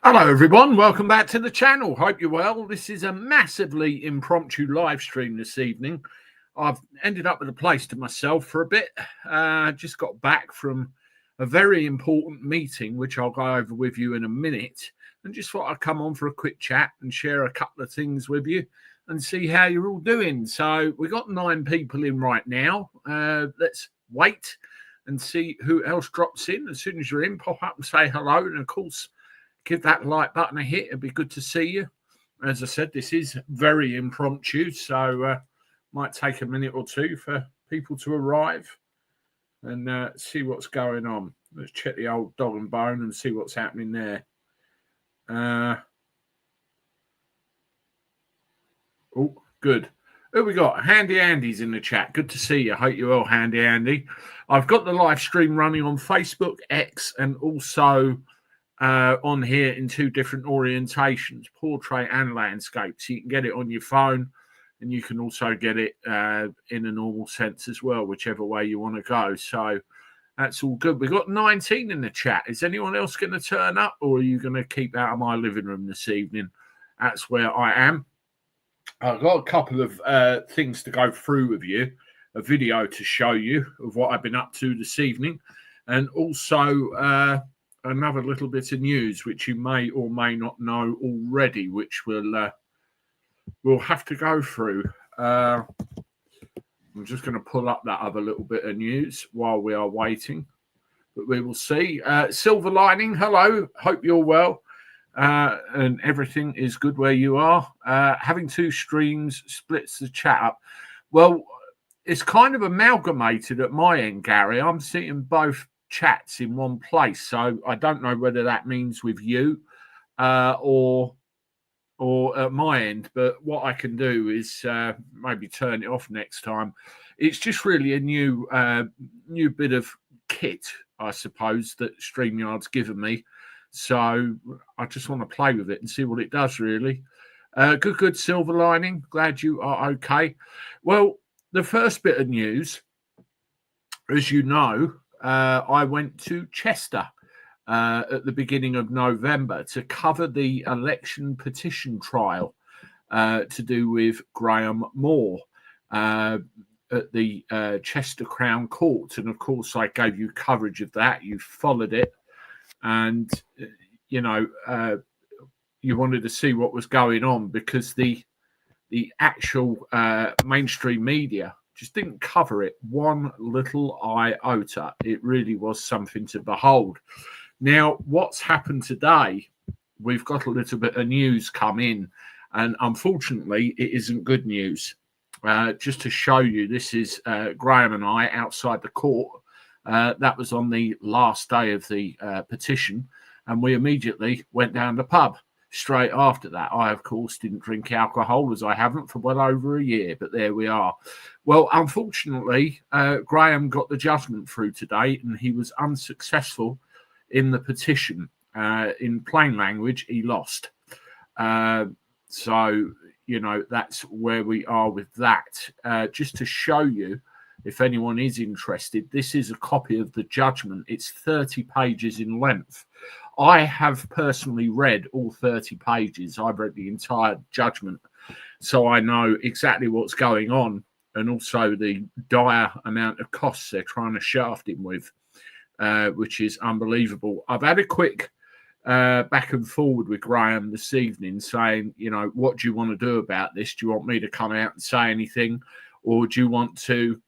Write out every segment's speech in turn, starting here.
Hello everyone, welcome back to the channel. Hope you're well. This is a massively impromptu live stream this evening. I've ended up with a place to myself for a bit. Just got back from a very important meeting, which I'll go over with you in a minute, and just thought I'd come on for a quick chat and share a couple of things with you and see how you're all doing. So we've got 9 people in right now. Let's wait and see who else drops in. As soon as you're in, pop up and say hello, and of course give that like button a hit. It'd be good to see you. As I said, this is very impromptu, so might take a minute or two for people to arrive and see what's going on. Let's check the old dog and bone and see what's happening there. Oh, good. Who we got? Handy Andy's in the chat. Good to see you. Hope you're well, Handy Andy. I've got the live stream running on Facebook, X, and also on here in 2 different orientations, portrait and landscape. So you can get it on your phone, and you can also get it in a normal sense as well, whichever way you want to go. So that's all good. We've got 19 in the chat. Is anyone else going to turn up, or are you going to keep out of my living room this evening? That's where I am. I've got a couple of things to go through with you, a video to show you of what I've been up to this evening, and also another little bit of news which you may or may not know already, which we'll have to go through. I'm just going to pull up that other little bit of news while we are waiting, but we will see. Silver Lining, hello, hope you're well and everything is good where you are. Having 2 streams splits the chat up. Well, it's kind of amalgamated at my end, Gary. I'm seeing both chats in one place, so I don't know whether that means with you or at my end, but what I can do is maybe turn it off next time. It's just really a new bit of kit, I suppose, that StreamYard's given me, so I just want to play with it and see what it does, really. Good Silver Lining, glad you are okay. Well, the first bit of news, as you know, I went to Chester at the beginning of November to cover the election petition trial to do with Graham Moore at the Chester Crown Court. And of course, I gave you coverage of that. You followed it, and you know, you wanted to see what was going on because the actual mainstream media just didn't cover it one little iota. It really was something to behold. Now, what's happened today, we've got a little bit of news come in, and unfortunately, it isn't good news. Just to show you, this is Graham and I outside the court. That was on the last day of the petition, and we immediately went down the pub. Straight after that, I, of course, didn't drink alcohol, as I haven't for well over a year, but there we are. Well, unfortunately, Graham got the judgment through today, and he was unsuccessful in the petition. In plain language, he lost. So, you know, that's where we are with that. Just to show you, if anyone is interested, this is a copy of the judgment. It's 30 pages in length. I have personally read all 30 pages. I've read the entire judgment, so I know exactly what's going on, and also the dire amount of costs they're trying to shaft him with, which is unbelievable. I've had a quick back and forward with Graham this evening saying, you know, what do you want to do about this? Do you want me to come out and say anything, or do you want to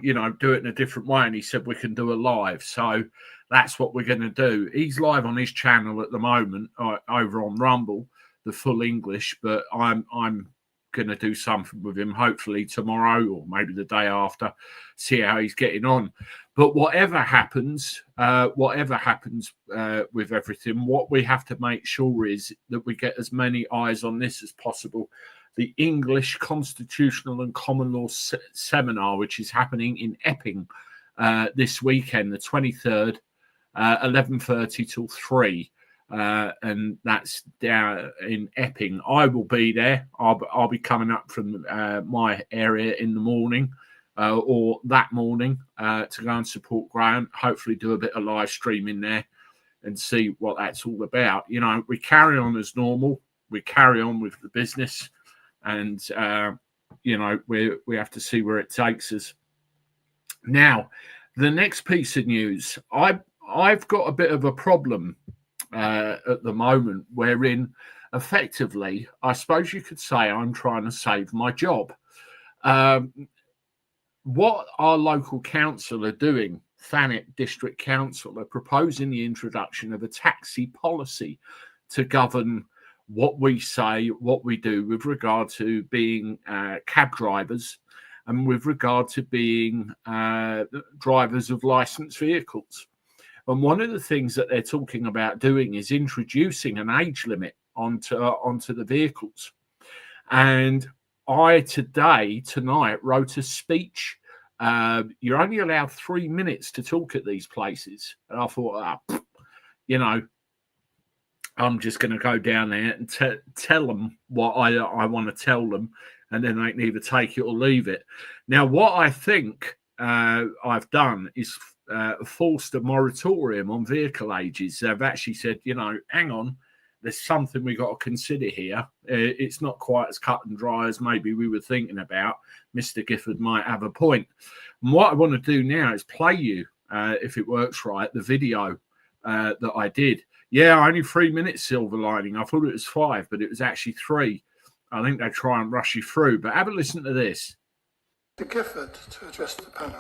you know, do it in a different way? And he said we can do a live, so that's what we're going to do. He's live on his channel at the moment over on Rumble, the full English, but I'm going to do something with him hopefully tomorrow or maybe the day after, see how he's getting on. But whatever happens with everything, what we have to make sure is that we get as many eyes on this as possible. The English Constitutional and Common Law Seminar, which is happening in Epping this weekend, the 23rd, 11:30 till 3, and that's down in Epping. I will be there. I'll be coming up from my area in the morning or that morning to go and support Graham. Hopefully do a bit of live streaming there and see what that's all about. You know, we carry on as normal. We carry on with the business, and you know, we have to see where it takes us. Now, the next piece of news, I've got a bit of a problem at the moment, wherein effectively, I suppose you could say I'm trying to save my job. What our local council are doing, Thanet District Council, are proposing the introduction of a taxi policy to govern what we say, what we do with regard to being cab drivers and with regard to being drivers of licensed vehicles. And one of the things that they're talking about doing is introducing an age limit onto the vehicles. And I tonight wrote a speech. You're only allowed 3 minutes to talk at these places. And I thought, you know, I'm just going to go down there and tell them what I want to tell them, and then they can either take it or leave it. Now, what I think I've done is forced a moratorium on vehicle ages. They've actually said, you know, hang on, there's something we got to consider here. It's not quite as cut and dry as maybe we were thinking about. Mr. Gifford might have a point. And what I want to do now is play you, if it works right, the video that I did. Yeah, only 3 minutes, Silver Lining. I thought it was 5, but it was actually 3. I think they try and rush you through. But have a listen to this. Mr. Gifford to address the panel.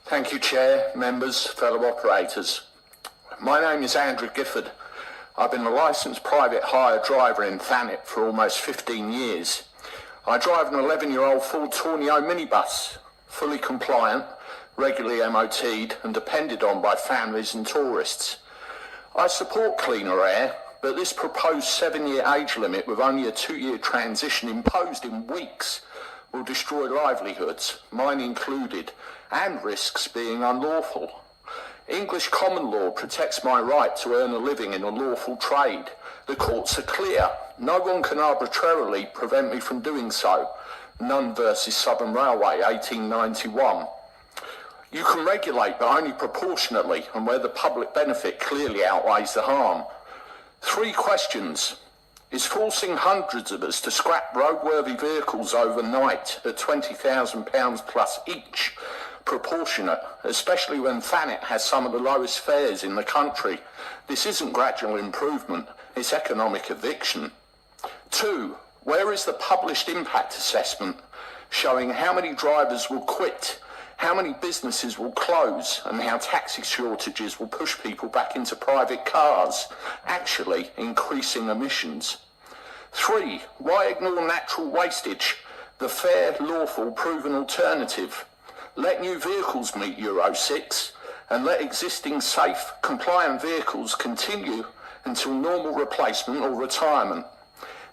Thank you, Chair, members, fellow operators. My name is Andrew Gifford. I've been a licensed private hire driver in Thanet for almost 15 years. I drive an 11-year-old Ford Tourneo minibus, fully compliant, regularly MOT'd and depended on by families and tourists. I support cleaner air, but this proposed 7-year age limit with only a 2-year transition imposed in weeks will destroy livelihoods, mine included, and risks being unlawful. English common law protects my right to earn a living in a lawful trade. The courts are clear. No one can arbitrarily prevent me from doing so. Nunn versus Southern Railway, 1891. You can regulate, but only proportionately, and where the public benefit clearly outweighs the harm. 3 questions. Is forcing hundreds of us to scrap roadworthy vehicles overnight at £20,000 plus each proportionate, especially when Thanet has some of the lowest fares in the country? This isn't gradual improvement, it's economic eviction. 2, where is the published impact assessment showing how many drivers will quit, how many businesses will close, and how taxi shortages will push people back into private cars, actually increasing emissions? 3, why ignore natural wastage, the fair, lawful, proven alternative? Let new vehicles meet Euro 6 and let existing safe, compliant vehicles continue until normal replacement or retirement.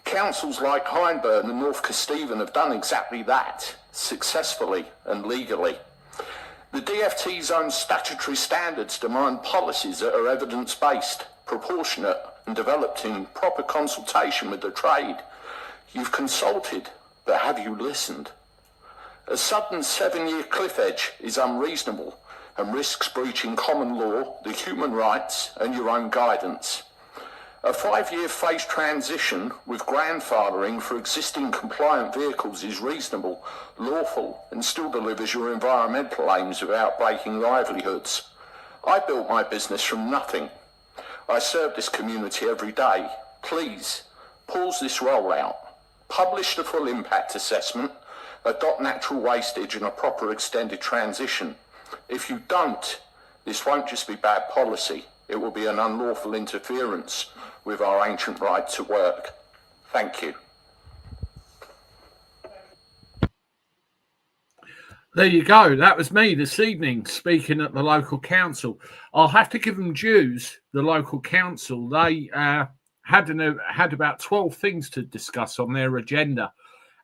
Councils like Hyndburn and North Kesteven have done exactly that, successfully and legally. The DFT's own statutory standards demand policies that are evidence-based, proportionate and developed in proper consultation with the trade. You've consulted, but have you listened? A sudden 7-year cliff edge is unreasonable and risks breaching common law, the human rights and your own guidance. A 5-year phased transition with grandfathering for existing compliant vehicles is reasonable, lawful and still delivers your environmental aims without breaking livelihoods. I built my business from nothing. I serve this community every day. Please, pause this rollout. Publish the full impact assessment. Adopt natural wastage and a proper extended transition. If you don't, this won't just be bad policy, it will be an unlawful interference with our ancient right to work. Thank you. There you go. That was me this evening speaking at the local council. I'll have to give them dues, the local council. They had about 12 things to discuss on their agenda,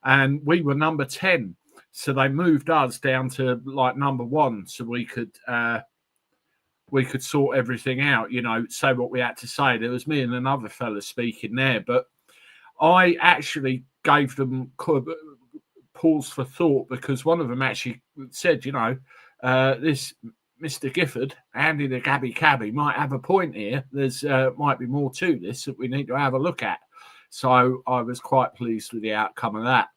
and we were number 10. So they moved us down to like number 1 so we could sort everything out, you know, say what we had to say. There was me and another fella speaking there, but I actually gave them pause for thought, because one of them actually said, this Mr. Gifford, Andy the Gabby Cabby, might have a point here. There's might be more to this that we need to have a look at. So I was quite pleased with the outcome of that.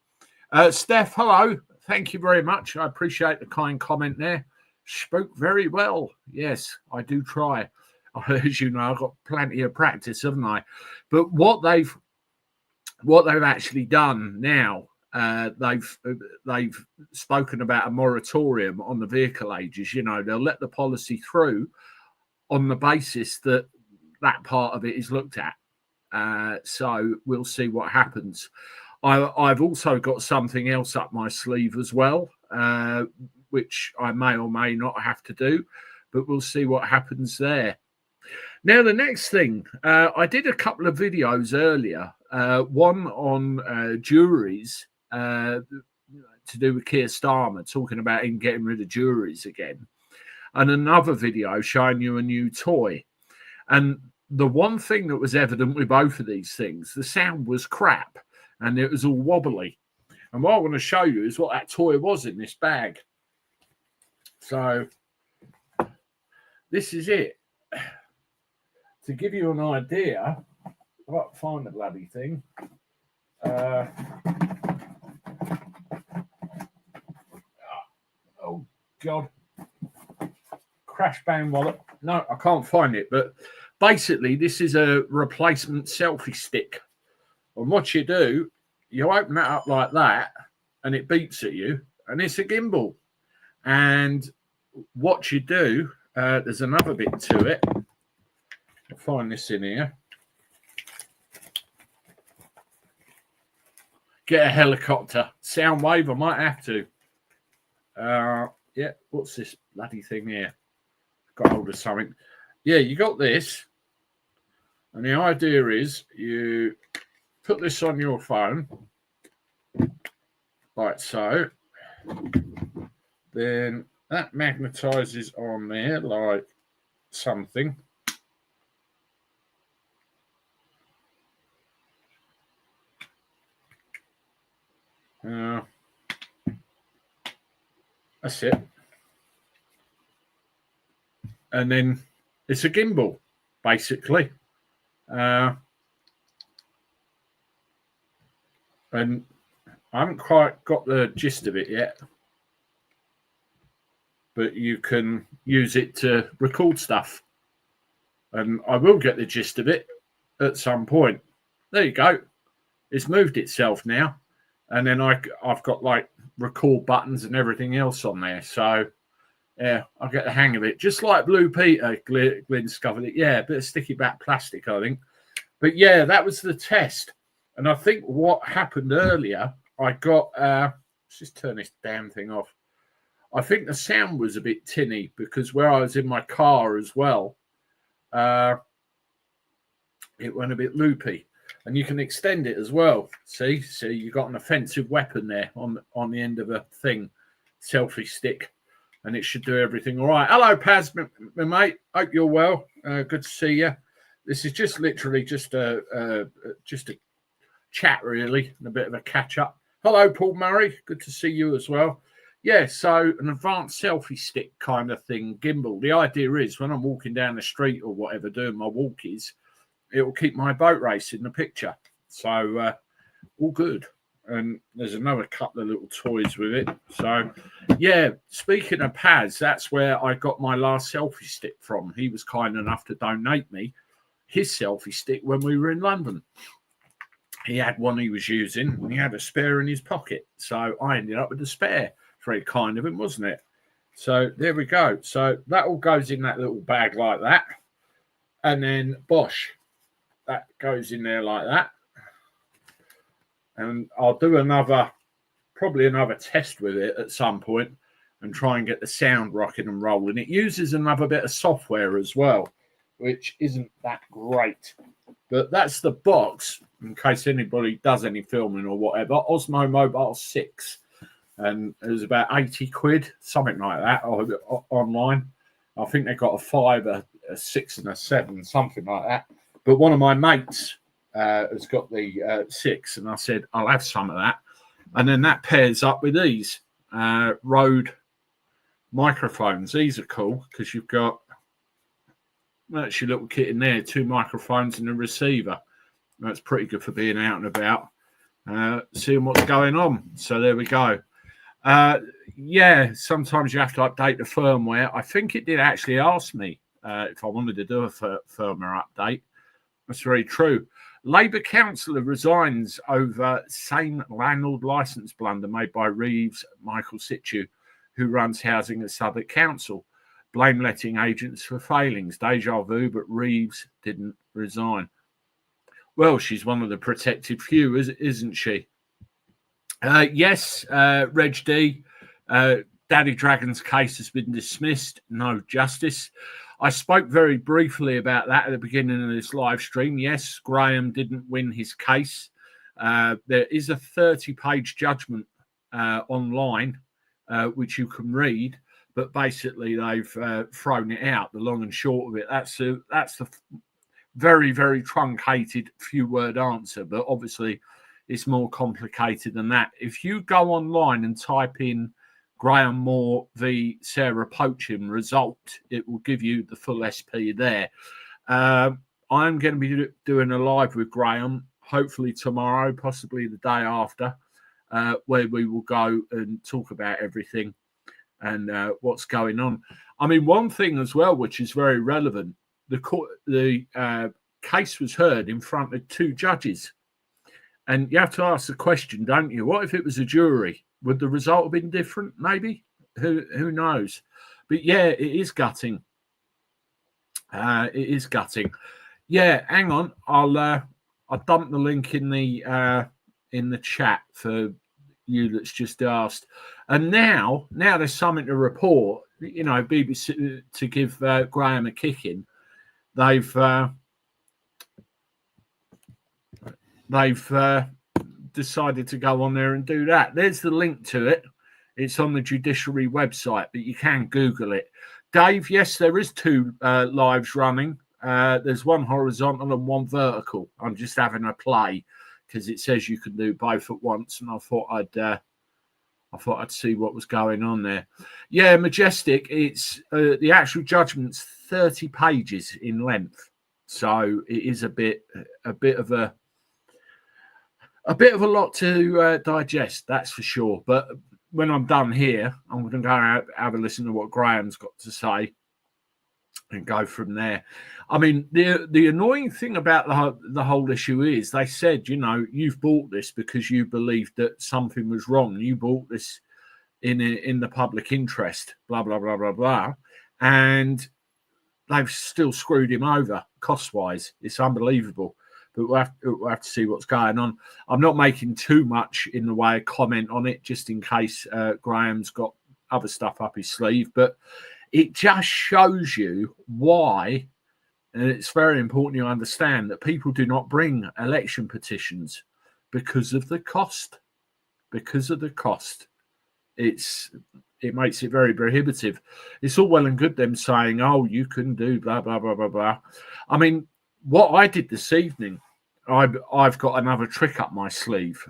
Steph, hello. Thank you very much. I appreciate the kind comment there. Spoke very well. Yes, I do try. As you know, I've got plenty of practice, haven't I? But what they've actually done now, they've spoken about a moratorium on the vehicle ages. They'll let the policy through on the basis that that part of it is looked at. So we'll see what happens. I've also got something else up my sleeve as well, which I may or may not have to do, but we'll see what happens there. Now, the next thing, I did a couple of videos earlier, one on juries to do with Keir Starmer, talking about him getting rid of juries again, and another video showing you a new toy. And the one thing that was evident with both of these things, the sound was crap and it was all wobbly. And what I want to show you is what that toy was in this bag. So this is it. To give you an idea, I've got to find the bloody thing. Oh, God. Crash bang wallet. No, I can't find it. But basically, this is a replacement selfie stick. And what you do, you open that up like that, and it beeps at you, and it's a gimbal. And what you do, there's another bit to it. I'll find this in here. Get a helicopter. Soundwave, I might have to. Yeah, what's this bloody thing here? Got hold of something. Yeah, you got this. And the idea is you put this on your phone, like so. Then that magnetizes on there like something. That's it. And then it's a gimbal, basically. And I haven't quite got the gist of it yet. But you can use it to record stuff. And I will get the gist of it at some point. There you go. It's moved itself now. And then I've got like record buttons and everything else on there. So, yeah, I'll get the hang of it. Just like Blue Peter, Glenn discovered it. Yeah, a bit of sticky back plastic, I think. But, yeah, that was the test. And I think what happened earlier, I got... let's just turn this damn thing off. I think the sound was a bit tinny because where I was in my car as well, it went a bit loopy. And you can extend it as well. See, you got an offensive weapon there on the end of a thing, selfie stick, and it should do everything all right. Hello, Paz, my mate. Hope you're well. Good to see you. This is just literally just a chat, really, and a bit of a catch up. Hello, Paul Murray. Good to see you as well. Yeah, so an advanced selfie stick kind of thing, gimbal. The idea is when I'm walking down the street or whatever, doing my walkies, it will keep my boat race in the picture. So all good. And there's another couple of little toys with it. So, yeah, speaking of Paz, that's where I got my last selfie stick from. He was kind enough to donate me his selfie stick when we were in London. He had one he was using, and he had a spare in his pocket. So I ended up with a spare. Very kind of him, wasn't it? So there we go. So that all goes in that little bag like that. And then Bosch. That goes in there like that. And I'll do probably another test with it at some point and try and get the sound rocking and rolling. It uses another bit of software as well, which isn't that great. But that's the box, in case anybody does any filming or whatever. Osmo Mobile 6. And it was about 80 quid, something like that, online. I think they got a 5, a 6 and a 7, something like that. But one of my mates has got the 6, and I said I'll have some of that, and then that pairs up with these Rode microphones. These are cool because you've got that's your little kit in there, 2 microphones and a receiver. That's pretty good for being out and about, seeing what's going on. So there we go. Yeah, sometimes you have to update the firmware. I think it did actually ask me if I wanted to do a firmware update. That's very true. Labour councillor resigns over same landlord licence blunder made by Reeves Michael Situ, who runs housing at Southwark Council. Blame letting agents for failings. Deja vu, but Reeves didn't resign. Well, she's one of the protected few, isn't she? Yes, Reg D. Daddy Dragon's case has been dismissed. No justice. I spoke very briefly about that at the beginning of this live stream. Yes, Graham didn't win his case. There is a 30-page judgment online, which you can read, but basically they've thrown it out, the long and short of it. That's the very, very truncated few-word answer, but obviously it's more complicated than that. If you go online and type in Graham Moore v. Sarah Poacham result, it will give you the full SP there. I'm going to be doing a live with Graham, hopefully tomorrow, possibly the day after, where we will go and talk about everything and what's going on. I mean, one thing as well, which is very relevant, the case was heard in front of 2 judges. And you have to ask the question, don't you? What if it was a jury? Would the result have been different? Maybe. Who knows? But yeah, it is gutting. It is gutting. Yeah, hang on. I'll dump the link in the chat for you that's just asked. And now there's something to report. You know, BBC to give Graham a kicking. They've decided to go on there and do that. There's the link to it. It's on the judiciary website, but you can Google it. Dave, yes, there is 2 lives running. There's one horizontal and one vertical. I'm just having a play because it says you can do both at once, and I thought I'd see what was going on there. Yeah, Majestic. It's the actual judgment's 30 pages in length, so it is a bit of a lot to digest, that's for sure. But when I'm done here, I'm going to go out, have a listen to what Graham's got to say and go from there. I mean, the annoying thing about the whole issue is they said, you know, you've bought this because you believed that something was wrong. You bought this in the public interest, blah, blah, blah, blah, blah. And they've still screwed him over cost-wise. It's unbelievable. But we'll have to see what's going on. I'm not making too much in the way of comment on it, just in case Graham's got other stuff up his sleeve. But it just shows you why, and it's very important you understand that people do not bring election petitions because of the cost. Because of the cost. It makes it very prohibitive. It's all well and good them saying, oh, you can do blah, blah, blah, blah, blah. I mean, what I did this evening, I've got another trick up my sleeve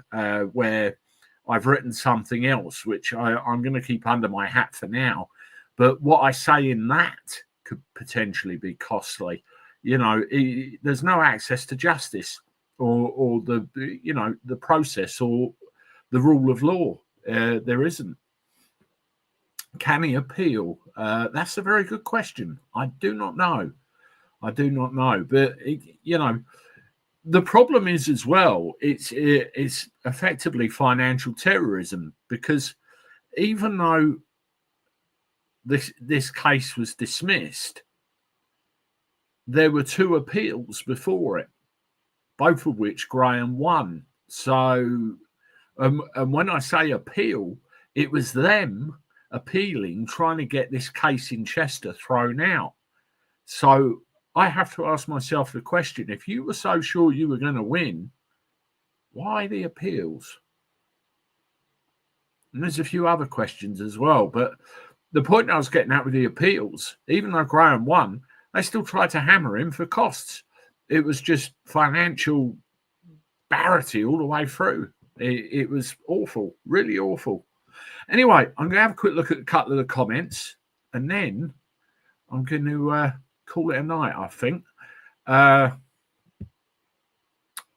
where I've written something else, which I'm going to keep under my hat for now. But what I say in that could potentially be costly. You know, there's no access to justice or the process or the rule of law. There isn't. Can he appeal? That's a very good question. I do not know. But you know, the problem is as well. It's effectively financial terrorism, because even though this case was dismissed, there were 2 appeals before it, both of which Graham won. So, and when I say appeal, it was them appealing, trying to get this case in Chester thrown out. So I have to ask myself the question, if you were so sure you were going to win, why the appeals? And there's a few other questions as well. But the point I was getting at with the appeals, even though Graham won, they still tried to hammer him for costs. It was just financial disparity all the way through. It was awful, really awful. Anyway, I'm going to have a quick look at a couple of the comments, and then I'm going to call it a night, I think.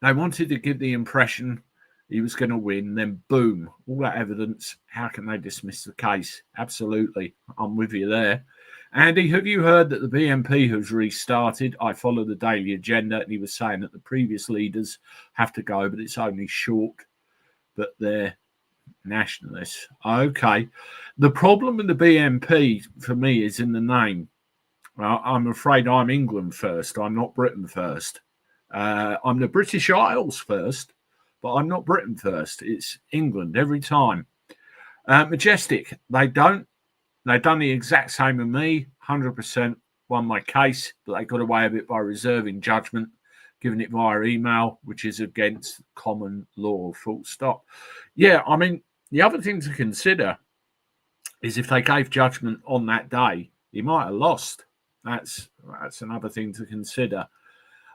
They wanted to give the impression he was going to win, then boom, all that evidence. How can they dismiss the case? Absolutely. I'm with you there. Andy, have you heard that the BNP has restarted? I follow the daily agenda, and he was saying that the previous leaders have to go, but it's only short, but they're nationalists. Okay. The problem with the BNP for me is in the name. Well, I'm afraid I'm England first. I'm not Britain first. I'm the British Isles first, but I'm not Britain first. It's England every time. Majestic, they've done the exact same with me. 100% won my case, but they got away with it by reserving judgment, giving it via email, which is against common law, full stop. Yeah, I mean, the other thing to consider is if they gave judgment on that day, he might have lost. That's another thing to consider.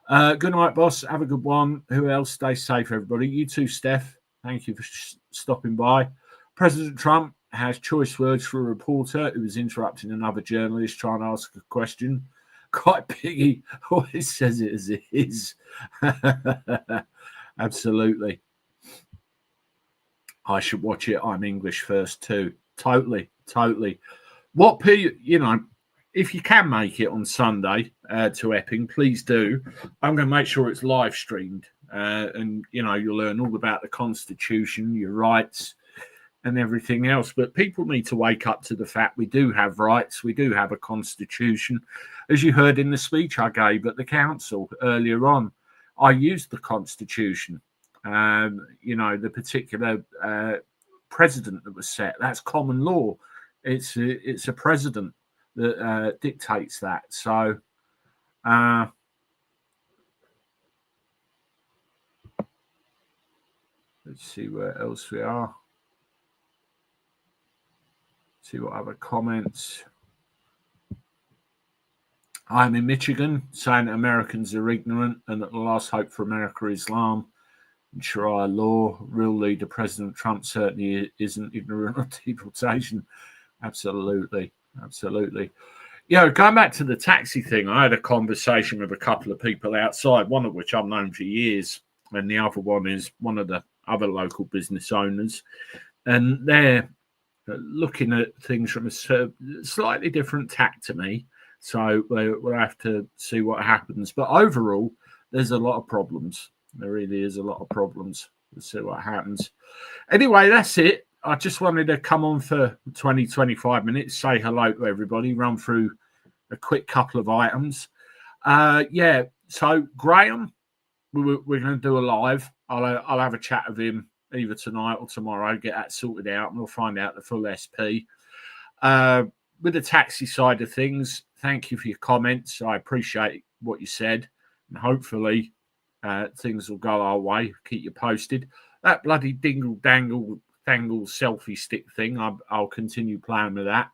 Good night, boss. Have a good one. Who else? Stay safe, everybody. You too, Steph. Thank you for stopping by. President Trump has choice words for a reporter who was interrupting another journalist trying to ask a question. Quite piggy. Always says it as it is. Absolutely. I should watch it. I'm English first too. Totally. If you can make it on Sunday to Epping, please do. I'm going to make sure it's live streamed, and you'll learn all about the Constitution, your rights, and everything else. But people need to wake up to the fact we do have rights. We do have a Constitution, as you heard in the speech I gave at the council earlier on. I used the Constitution. The particular president that was set. That's common law. It's a president that dictates that. So let's see where else we are. See what other comments. I'm in Michigan, saying that Americans are ignorant and that the last hope for America is Islam and Sharia law. Real leader President Trump certainly isn't ignorant of deportation. Absolutely. Going back to the taxi thing, I had a conversation with a couple of people outside, one of which I've known for years, and the other one is one of the other local business owners. And they're looking at things from a slightly different tack to me. So we'll have to see what happens. But overall, there's a lot of problems. There really is a lot of problems. We'll see what happens. Anyway, that's it. I just wanted to come on for 20, 25 minutes, say hello to everybody, run through a quick couple of items. So Graham, we're going to do a live. I'll have a chat with him either tonight or tomorrow, get that sorted out, and we'll find out the full SP. With the taxi side of things, thank you for your comments. I appreciate what you said, and hopefully things will go our way. Keep you posted. That bloody dingle-dangle selfie stick thing, I'll continue playing with that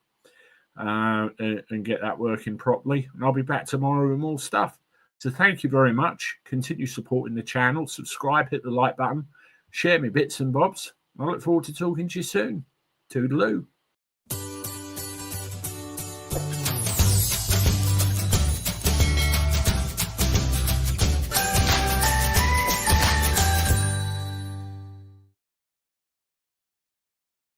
and get that working properly. And I'll be back tomorrow with more stuff. So thank you very much. Continue supporting the channel. Subscribe, hit the like button, share me bits and bobs. I look forward to talking to you soon. Toodaloo.